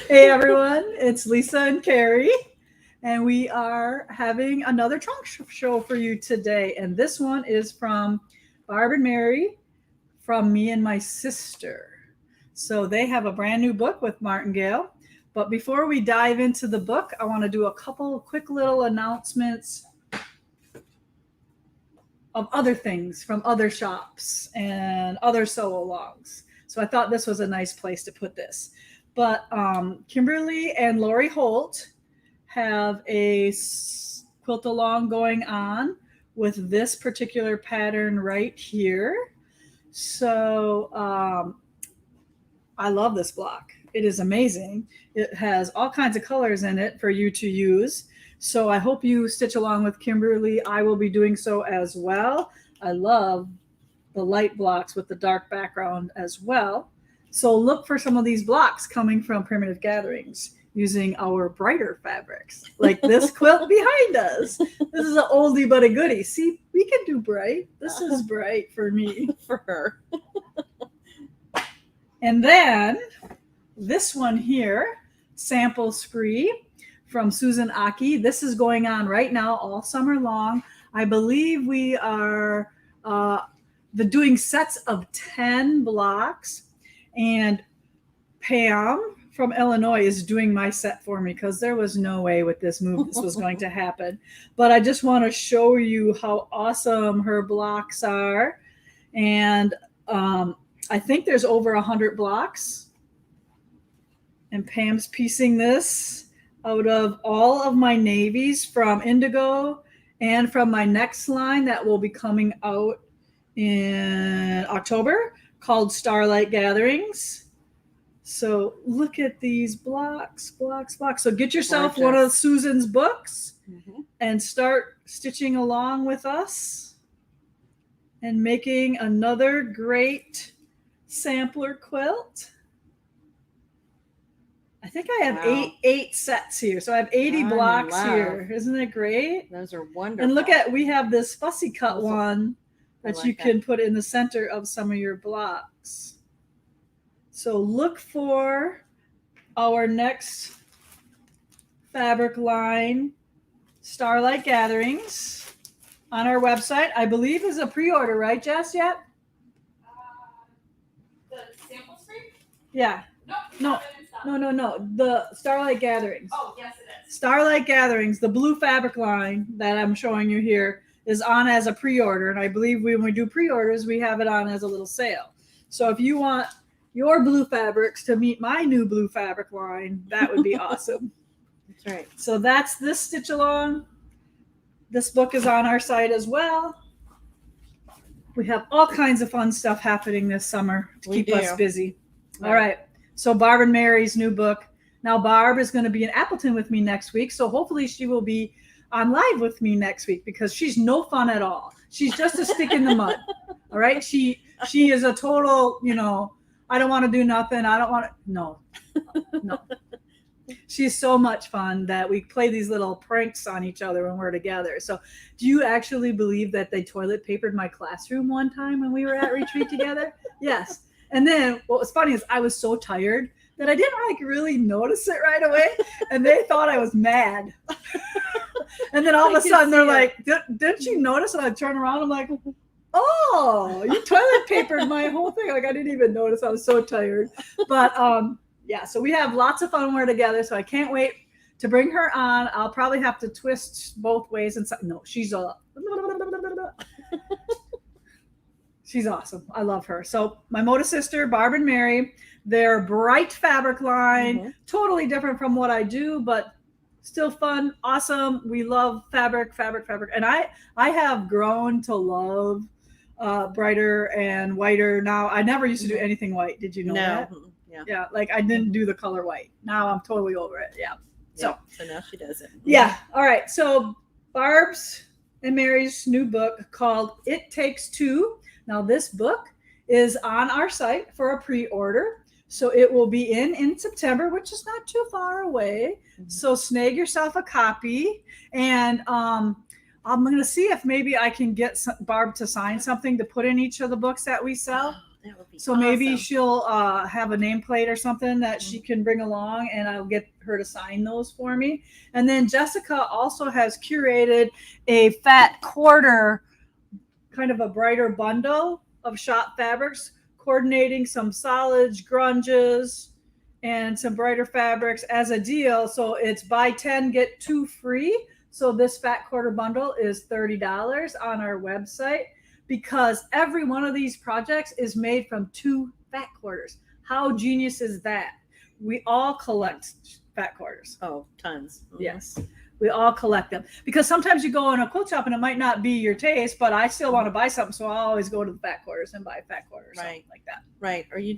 Hey everyone, it's Lisa and Carrie, and we are having another trunk show for you today. And this one is from Barb and Mary, from me and my sister. So they have a brand new book with Martingale. But before we dive into the book, I want to do a couple of quick little announcements of other things from other shops and other sew-alongs. So I thought this was a nice place to put this. But Kimberly and Lori Holt have a quilt along going on with this particular pattern right here. So I love this block. It is amazing. It has all kinds of colors in it for you to use. So I hope you stitch along with Kimberly. I will be doing so as well. I love the light blocks with the dark background as well. So look for some of these blocks coming from Primitive Gatherings using our brighter fabrics, like this quilt behind us. This is an oldie but a goodie. See, we can do bright. This is bright for me. For her. And then this one here, Sample Spree from Susan Aki. This is going on right now all summer long. I believe we are doing sets of 10 blocks. And Pam from Illinois is doing my set for me because there was no way with this move this was going to happen. But I just want to show you how awesome her blocks are. And I think there's over 100 blocks. And Pam's piecing this out of all of my navies from Indigo and from my next line that will be coming out in October, called Starlight Gatherings. So look at these blocks. So get yourself one of Susan's books and start stitching along with us and making another great sampler quilt. I think I have eight sets here. So I have 80 blocks here. Isn't it great? Those are wonderful. And look at, we have this fussy cut one that you can put in the center of some of your blocks. So look for our next fabric line, Starlight Gatherings, on our website. I believe is a pre-order, right, Jess, yet? The sample screen? Yeah. No. The Starlight Gatherings. Oh, yes, it is. Starlight Gatherings, the blue fabric line that I'm showing you here, is on as a pre-order, and I believe when we do pre-orders, we have it on as a little sale. So if you want your blue fabrics to meet my new blue fabric line, that would be awesome. That's right. So that's this stitch along. This book is on our site as well. We have all kinds of fun stuff happening this summer to keep us busy. Right. All right. So Barb and Mary's new book. Now Barb is going to be in Appleton with me next week, so hopefully she will be on live with me next week because she's no fun at all. She's just a stick in the mud. All right. She is a total, I don't want to do nothing. I don't want to. No. She's so much fun that we play these little pranks on each other when we're together. So do you actually believe that they toilet papered my classroom one time when we were at retreat together? Yes. And then what was funny is I was so tired that I didn't really notice it right away. And they thought I was mad. And then all of a sudden they're like, didn't you notice? And I turn around, I'm like, oh, you toilet papered my whole thing. Like I didn't even notice. I was so tired. But yeah, so we have lots of fun when we're together. So I can't wait to bring her on. I'll probably have to twist both ways and no, she's awesome. I love her. So my Moda sister, Barb and Mary, their bright fabric line, totally different from what I do, but still fun, awesome. We love fabric. And I have grown to love brighter and whiter now. I never used to do anything white. Did you know that? Yeah, like I didn't do the color white. Now I'm totally over it. Yeah. So now she does it. Yeah. All right. So Barb's and Mary's new book called It Takes Two. Now this book is on our site for a pre-order. So it will be in September, which is not too far away. So snag yourself a copy. And I'm going to see if maybe I can get Barb to sign something to put in each of the books that we sell. That would be So maybe awesome. she'll have a nameplate or something that she can bring along, and I'll get her to sign those for me. And then Jessica also has curated a fat quarter, kind of a brighter bundle of shop fabrics, coordinating some solids, grunges, and some brighter fabrics as a deal. So it's buy 10, get 2 free. So this fat quarter bundle is $30 on our website, because every one of these projects is made from 2 fat quarters. How genius is that? We all collect fat quarters. Oh, tons. Mhm. Yes. We all collect them, because sometimes you go in a quilt shop and it might not be your taste, but I still want to buy something. So I always go to the fat quarters and buy a fat quarter or something Right. like that. Right. Or you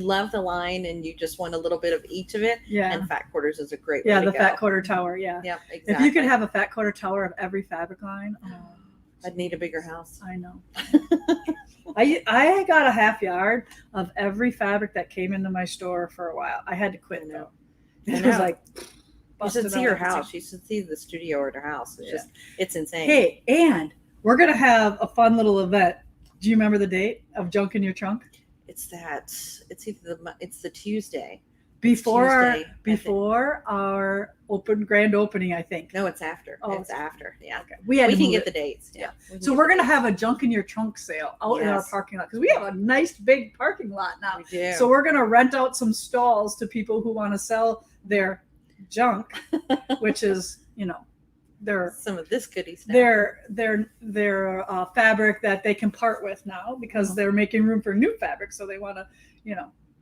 love the line and you just want a little bit of each of it. Yeah. And fat quarters is a great way Yeah. to The go. fat quarter tower. Yeah. Yep, If exactly. you could have a fat quarter tower of every fabric line. Oh, I'd need a bigger house. I know. I got a half yard of every fabric that came into my store for a while. I had to quit I know. though. I It was know. like, You should busted see out her everything. house. You should see the studio or her house. It's Yeah. just, it's insane. Hey, and we're gonna have a fun little event. Do you remember the date of Junk in Your Trunk? It's either it's the Tuesday. Before Tuesday, I think. before our grand opening, I think. No, it's after. Oh, It's after. Yeah. Okay. We had We to can move get it. the dates. Yeah. So we're gonna have a Junk in Your Trunk sale out in our Yes. parking lot, because we have a nice big parking lot now. We do. So we're gonna rent out some stalls to people who want to sell their junk, which is, their some of this goodie stuff. their fabric that they can part with now, because they're making room for new fabric. So they want to,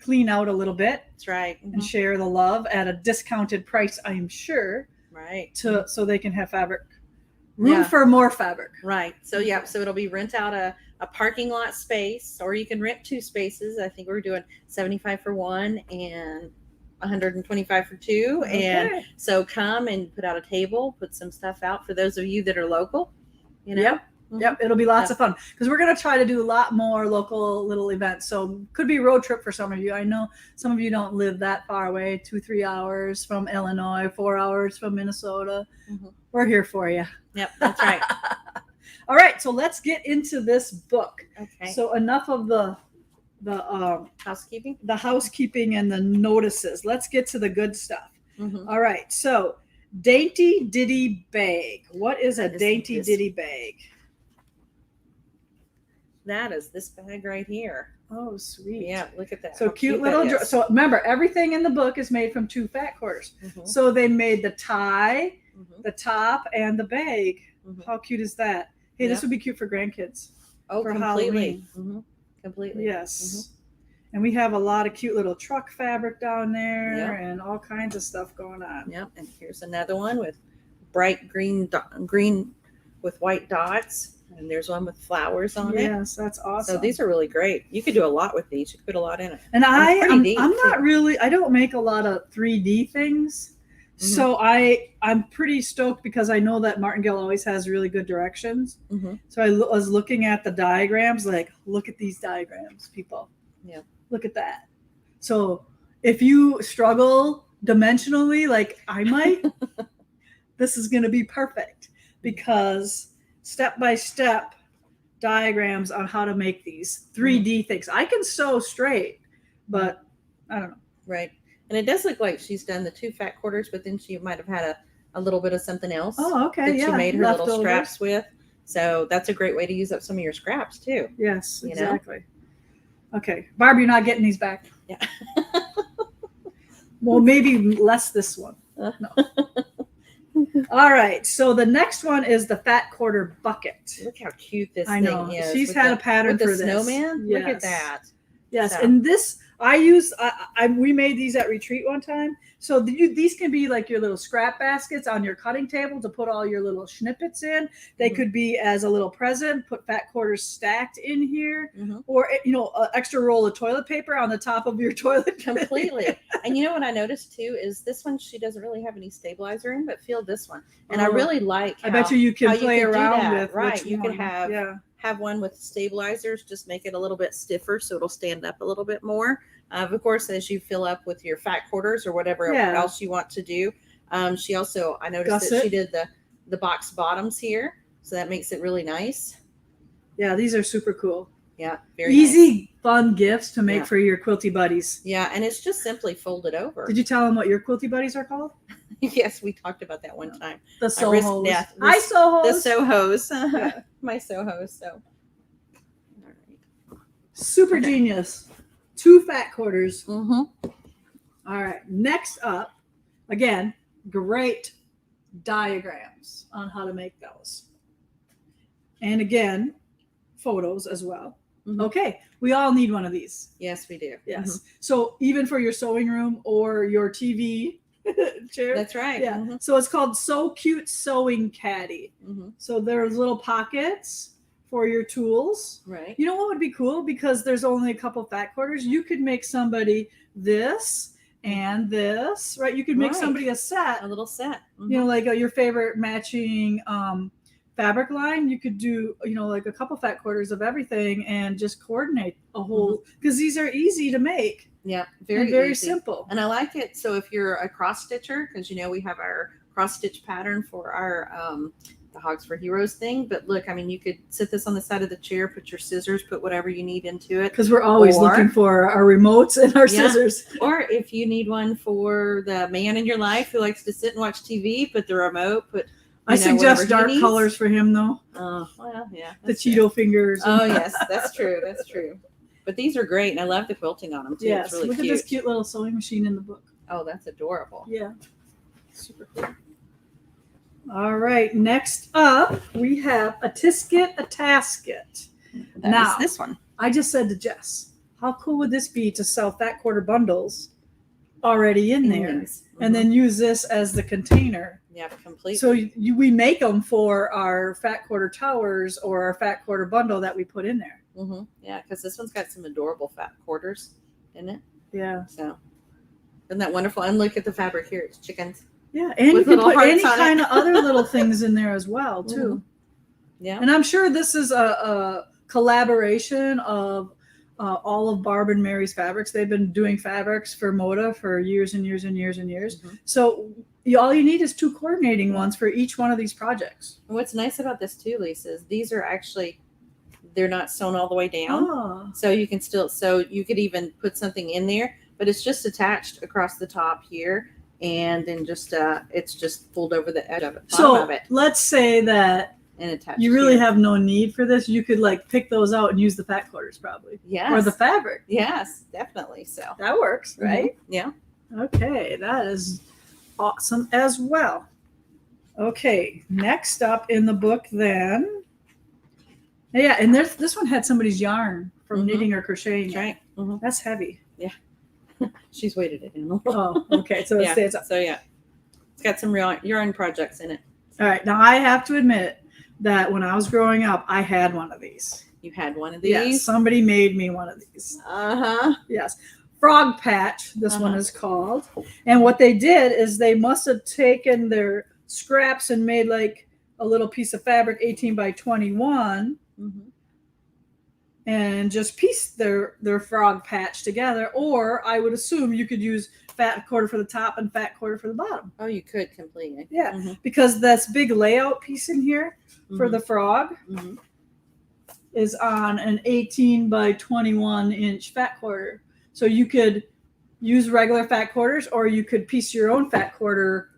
clean out a little bit That's right. and share the love at a discounted price, I'm sure, Right. so they can have room Yeah. for more fabric. Right. So yeah, so it'll be rent out a parking lot space, or you can rent 2 spaces. I think we're doing 75 for one and 125 for 2. And Okay. so come and put out a table, put some stuff out for those of you that are local. Yep. Mhm. Yep, it'll be lots Yeah. of fun, because we're going to try to do a lot more local little events. So could be a road trip for some of you. I know some of you don't live that far away, 2-3 hours from Illinois, 4 hours from Minnesota. Mhm. We're here for you. Yep, that's right. All right, so let's get into this book. Okay. So enough of the Housekeeping. housekeeping and the notices. Let's get to the good stuff. Mhm. All right, so Dainty Ditty Bag. What is a That is Dainty this- Ditty Bag? That is this bag right here. Oh, sweet. Yeah, look at that. So How cute that little. is. So remember, everything in the book is made from 2 fat quarters. Mhm. So they made the tie, Mhm. the top, and the bag. Mhm. How cute is that? Hey, this Yeah. would be cute for grandkids. Oh, for completely. Completely. Yes. And we have a lot of cute little truck fabric down there, Yep. and all kinds of stuff going on. Yep. And here's another one with bright green with white dots. And there's one with flowers on it. Yes, that's awesome. So these are really great. You could do a lot with these. You could put a lot in it. And pretty I'm neat, not too. really, I don't make a lot of 3D things. Mhm. So I'm pretty stoked, because I know that Martingale always has really good directions. Mm-hmm. So I was looking at the diagrams, like, look at these diagrams, people. Yeah. Look at that. So if you struggle dimensionally, like I might, this is going to be perfect, because step-by-step diagrams on how to make these 3D things. I can sew straight, but I don't know. Right. And it does look like she's done the 2 fat quarters, but then she might have had a little bit of something else Oh, okay. that Yeah. she made her little Leftovers. straps with. So that's a great way to use up some of your scraps too. Yes, You know? exactly. Okay. Barb, you're not getting these back. Yeah. Well, maybe less this one. No. All right. So the next one is the fat quarter bucket. Look how cute this I thing know. is. She's with had the- a pattern with the for this. snowman. Look at Yes. that. Yes, So. and this we made these at retreat one time. So these can be like your little scrap baskets on your cutting table to put all your little snippets in. They Mhm. could be as a little present, put fat quarters stacked in here, Mhm. or an extra roll of toilet paper on the top of your toilet. Completely. And you know what I noticed too is this one she doesn't really have any stabilizer in, but feel this one. And I Oh. really like I bet how you can how you play could do around that, with right. which You could one. have one with stabilizers, just make it a little bit stiffer so it'll stand up a little bit more. Of course, as you fill up with your fat quarters or whatever Yeah. else you want to do. She also, I noticed that Gusset. she did the box bottoms here. So that makes it really nice. Yeah, these are super cool. Yeah, very Easy, nice. fun gifts to make Yeah. for your quilty buddies. Yeah, and it's just simply folded over. Did you tell them what your quilty buddies are called? Yes, we talked about that one time. The Wrist- Sohos. yeah, Hi, wrist- Sohos. The Sohos. Yeah. My Sohos. So. All right. Super Okay. genius. 2 fat quarters. Mm-hmm. All right. Next up, again, great diagrams on how to make those. And again, photos as well. Mhm. Okay. We all need one of these. Yes, we do. Yes. So even for your sewing room or your TV chair. That's right. Yeah. Mhm. So it's called So Cute Sewing Caddy. Mhm. So there's little pockets for your tools. Right. You know what would be cool? Because there's only a couple fat quarters. You could make somebody this and this, right? You could make Right. somebody a set, A little set. Mhm. you know, like your favorite matching fabric line. You could do, you know, like a couple fat quarters of everything and just coordinate a whole, because these are easy to make. Yeah. Very, Very easy. Simple. And I like it. So if you're a cross stitcher, because we have our cross stitch pattern for our the Hogs for Heroes thing. But look, I mean, you could sit this on the side of the chair, put your scissors, put whatever you need into it. Because we're always Or- looking for our remotes and our Yeah. scissors. Or if you need one for the man in your life who likes to sit and watch TV, put the remote, put. I suggest whatever he dark needs. colors for him, though. Well, yeah. The that's good. Cheeto fingers. Oh yes, that's true. That's true. But these are great, and I love the quilting on them too. Yes. It's really Look cute. at this cute little sewing machine in the book. Oh, that's adorable. Yeah. Super cool. All right. Next up, we have a tisket, a tasket. That Now- is this one. I just said to Jess, how cool would this be to sell fat quarter bundles already in there, Yes. and then use this as the container? yeah, completely. So we make them for our fat quarter towers or our fat quarter bundle that we put in there. Yeah, because this one's got some adorable fat quarters in it. Yeah. So isn't that wonderful? And look at the fabric here; it's chickens. Yeah. And you With can little put any hearts on it. kind of other little things in there as well, too. Yeah. And I'm sure this is a collaboration of all of Barb and Mary's fabrics. They've been doing fabrics for Moda for years and years and years and years. Mhm. So all you need is 2 coordinating ones for each one of these projects. And what's nice about this too, Lisa, is these are actually they're not sewn all the way down. Oh, So you can still, so you could even put something in there, but it's just attached across the top here, and then just it's just pulled over the edge of it, bottom so of it, let's say that and attached. you really here. have no need for this. You could like pick those out and use the fat quarters probably, yes, or the fabric. yes, definitely. So That works, right? Yeah. Okay, that is awesome as well. Okay, next up in the book then. Yeah, and this one had somebody's yarn from Mhm. knitting or crocheting. That's right. Mhm. That's heavy. She's weighted it in. Oh, okay. So it Yeah. stays up. So yeah, it's got some real yarn projects in it. All right. Now I have to admit that when I was growing up, I had one of these. You had one of Yes, these. somebody made me one of these. Uh-huh. Yes. Frog Patch, this one Uh-huh. is called. And what they did is they must have taken their scraps and made like a little piece of fabric 18 by 21 Mhm. and just pieced their frog patch together. Or I would assume you could use fat quarter for the top and fat quarter for the bottom. Oh, you could completely. Yeah, Mhm. because this big layout piece in here for Mhm. the frog Mhm. is on an 18 by 21 inch fat quarter. So you could use regular fat quarters, or you could piece your own fat quarter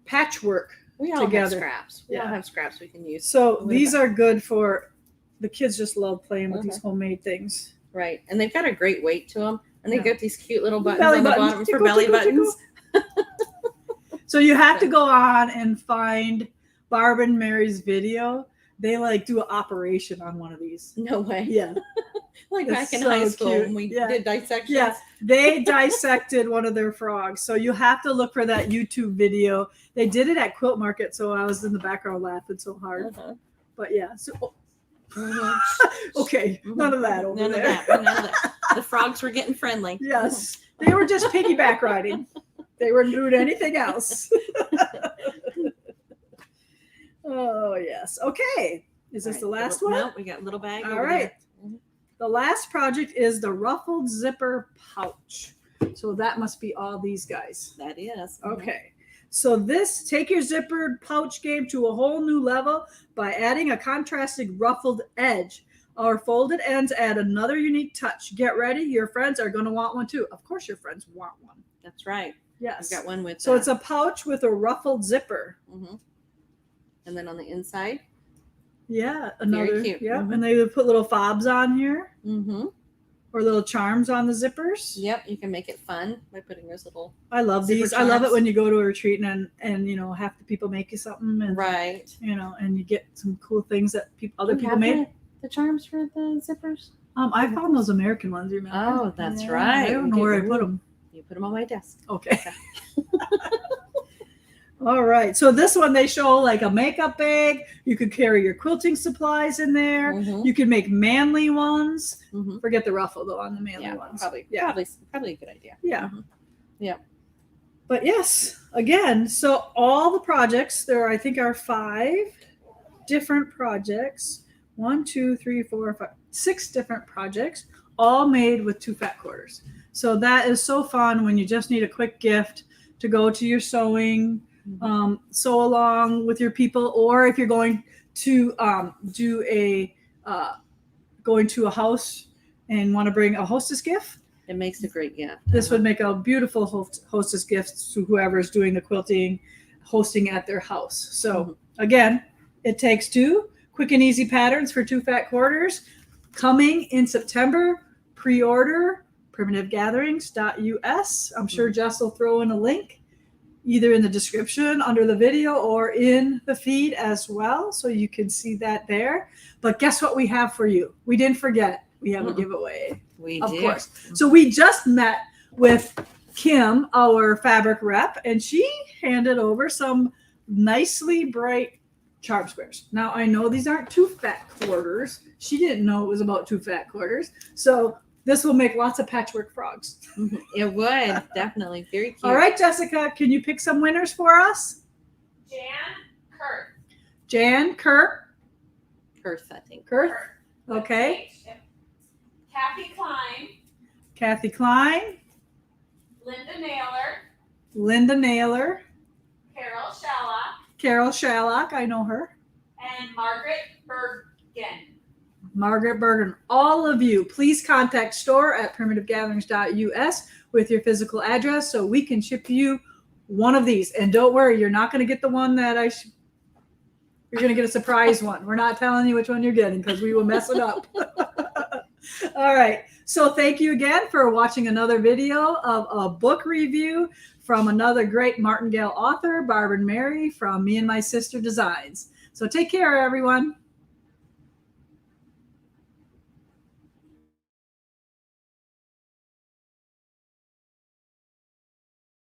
patchwork. We all together. have scraps. We all Yeah. have scraps we can use. So With these that. are good for the kids. Just love playing with these homemade things. Right. And they've got a great weight to them. And they've Yeah. got these cute little buttons Belly on the buttons. bottom for Tickle, belly tickle, buttons. So you have to go on and find Barb and Mary's video. They like do an operation on one of these. No way. Yeah. Like It's back in so high school cute. when we Yeah. did dissections. Yeah, they dissected one of their frogs. So you have to look for that YouTube video. They did it at Quilt Market, so I was in the background laughing so hard. Uh-huh. But yeah, so Mhm. okay, Mhm. none of that over None there. of that. None of that. The frogs were getting friendly. Yes, they were just piggyback riding. They weren't doing anything else. Oh yes. Okay. Is this All the right, last little- one? No, we got little bag. All over right. there. Mhm. The last project is the Ruffled Zipper Pouch. So that must be all these guys. That is. Okay. So this take your zippered pouch game to a whole new level by adding a contrasting ruffled edge Our folded ends add another unique touch. Get ready. Your friends are going to want one too. Of course, your friends want one. That's right. Yes. I've got one with So it's a pouch with a ruffled zipper. Mm-hmm. And then on the inside. Yeah. Another. cute. Yeah. Mhm. And they would put little fobs on here Mm-hmm. or little charms on the zippers. Yep. You can make it fun by putting those little. I love Zipper these. I love it charms. when you go to a retreat and you know, half the people make you something and Right. you know, and you get some cool things that other You people have made. the charms for the zippers. I found those American ones. You remember? Oh, that's Yeah, right. I don't know Okay, where I ooh. put them. You put them on my desk. Okay. All right. So this one they show like a makeup bag. You could carry your quilting supplies in there. Mm-hmm. You can make manly ones. Mm-hmm. Forget the ruffle though on the manly Yeah, ones. probably a good idea. Yeah. Mhm. Yeah. But yes, again, so all the projects there, I think, are 5 different projects. 1, 2, 3, 4, 5, 6 different projects, all made with 2 fat quarters. So that is so fun when you just need a quick gift to go to your sewing, sew along with your people, or if you're going to going to a house and want to bring a hostess gift. It makes a great gift. This would make a beautiful hostess gift to whoever is doing the quilting, hosting at their house. So again, it takes 2 quick and easy patterns for 2 fat quarters coming in September. Pre-order primitivegatherings.us. I'm sure Jess will throw in a link either in the description under the video or in the feed as well, so you can see that there. But guess what we have for you? We didn't forget. We have a giveaway. We Of do. course. So we just met with Kim, our fabric rep, and she handed over some nicely bright charm squares. Now I know these aren't 2 fat quarters. She didn't know it was about 2 fat quarters. So this will make lots of patchwork frogs. It would definitely very cute. All right, Jessica, can you pick some winners for us? Jan Kurt. Jan, Kurt, Earth, I think. Kurt. Okay. Kathy Klein. Kathy Klein, Linda Naylor. Linda Naylor, Carol Shallock. Carol Shallock, I know her. And Margaret Bergen. Margaret Bergen. All of you, please contact store@primitivegatherings.us with your physical address so we can ship you one of these. And don't worry, you're not going to get the one that you're going to get a surprise one. We're not telling you which one you're getting because we will mess it up. All right. So thank you again for watching another video of a book review from another great martingale author, Barb and Mary from Me and My Sister Designs. So take care, everyone.